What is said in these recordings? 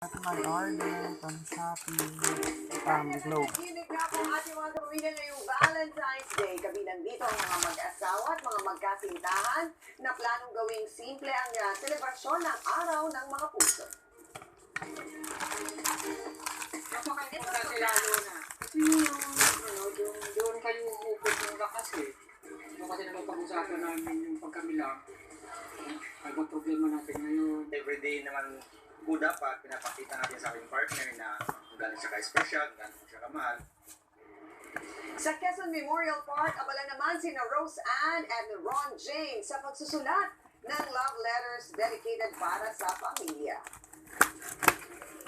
At mag-order from Shopee, from Globe. Nakikinig na po ang ating mga kapamilya ngayong Valentine's Day. Kabilang dito ang mga mag-asawa at mga magkasintahan na planong gawing simple ang selebrasyon ng araw ng mga puso. Napaka-importante lalo na. Kasi doon kayo upod ng lakas eh. Doon kasi naman pag-usapan namin yung pagkamilang. Ay, ang problema natin ngayon. Everyday naman po dapat pinapakita natin sa ating partner na kung gaano siya ka-special, kung gaano siya kamahal. Sa Quezon Memorial Park, abala naman sina Rose Ann and Ron James sa pagsusulat ng love letters dedicated para sa pamilya.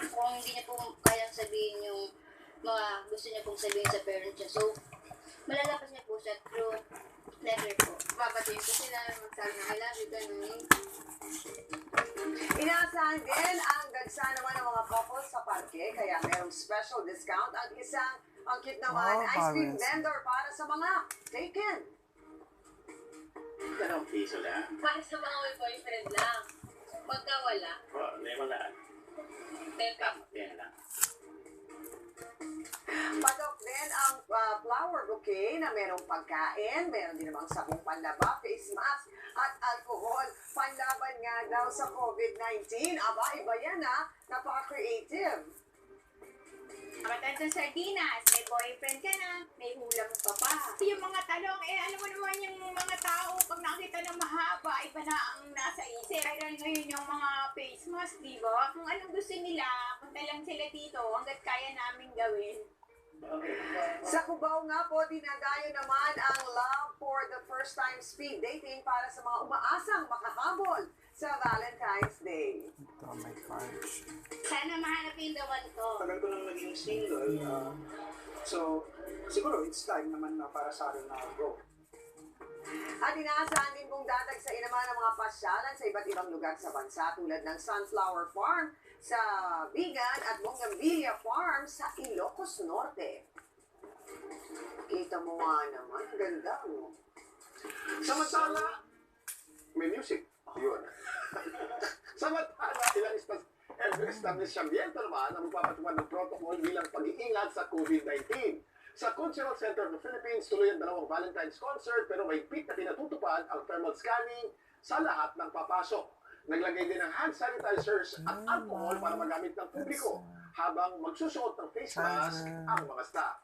Kung hindi niya po kayang sabihin yung mga gusto niya pong sabihin sa parents niya. So, malalapas niya po siya through letter po. Babatiin ko sila, magsabi na I love you, ganun. Inaasahan din ang dagsa naman ng mga couples sa parke, kaya merong special discount at isang ang cute naman Wow, ice cream Paris. vendor para sa mga taken. Dalawang piso lang. Para sa mga may boyfriend lang. Pagka wala, Oh, hindi mo lang. teka. Yan lang. Patok din ang flower bouquet na merong pagkain, meron din namang sabong panlaba, face mask at alcohol. Panlaban nga daw sa COVID-19. Aba, iba yan ha. Napaka-creative. Kapatan sa sardinas, may boyfriend ka na, may hula mo pa pa. Yung mga talong, alam mo naman yung mga tao, pag nakita ng mahaba, iba na ang nasa isip. Kaya ngayon yung mga face mask, di ba? Kung anong gusto nila, punta lang sila dito, hanggat kaya namin gawin. Sa Cubao nga po, dinadayo naman ang Love for the First Time speed dating para sa mga umaasang makahabol sa Valentine's Day. Ito, may cards. Sana mahanap yung the one ko. Tagal ko lang naging single. So, siguro it's time naman na para sa akin na go. At inaasahan din kong dadagsain naman ang mga pasyalan sa iba't ibang lugar sa bansa tulad ng Sunflower Farm sa Bigan at Bongambilla Farm sa Ilocos Norte. Kita mo nga naman, ang ganda mo. Samantala, may music. Yun. Samantala, ilang establishmento naman ang magpapatupad ng protocol bilang pag-iingat sa COVID-19. Sa Cultural Center of the Philippines, tuloy ang dalawang Valentine's concert pero may higpit na pinatutupad ang thermal scanning sa lahat ng papasok. Naglagay din ng hand sanitizers at alcohol para magamit ng publiko habang magsusuot ng face mask ang mga staff.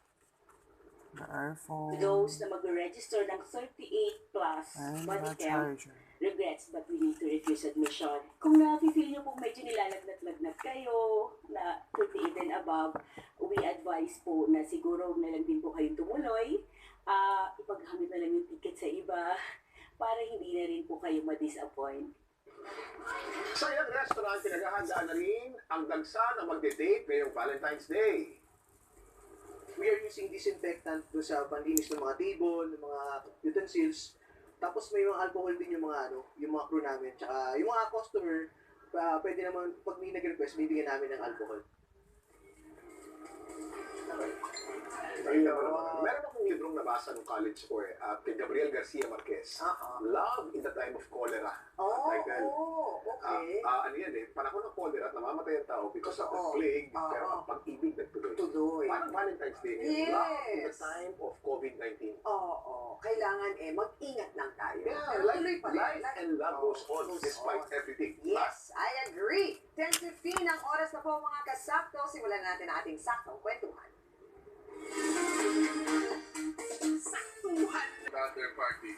The earphone. Those na mag-register ng 38 plus And body the count charger. regrets but we need to refuse admission. Kung na-feel nyo pong medyo nilalagnat-lagnat kayo na 38 and above, we advise po na siguro na lang din po kayong tumuloy. Ipaghamit na lang yung ticket sa iba para hindi na rin po kayo ma-disappoint. Sa ilang restaurant, pinaghahandaan na rin ang dagsa na magde-date ngayong Valentine's Day. We are using disinfectant do sa panlinis ng mga table, ng mga utensils. Tapos may mga alcohol din yung mga yung mga crew namin. Tsaka yung mga customer, pwede naman pag may nag-request, bibigyan namin ng alcohol. Meron akong librong nabasa ng college ko kay Gabriel Garcia Marquez. Love in the Time of Cholera. Title. Okay. Ano yan panahon ng cholera at namamatay ang tao because of the plague, pero ang pag-ibig nagtuloy. Tuloy. Parang Valentine's Day. Yes. Love in the time of COVID-19. Oo. Kailangan mag-ingat lang tayo. Yeah, Pero tuloy pa rin. life and love goes on despite everything. Yes, I agree. 10:15 ang oras na po mga kasakto. Simulan natin ang ating saktong kwentuhan. About their party,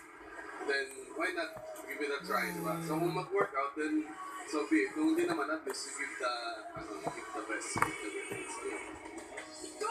then why not give it a try, diba? So kung mag-workout, then so be it. Kung hindi naman, at least give the best. Give the best. So,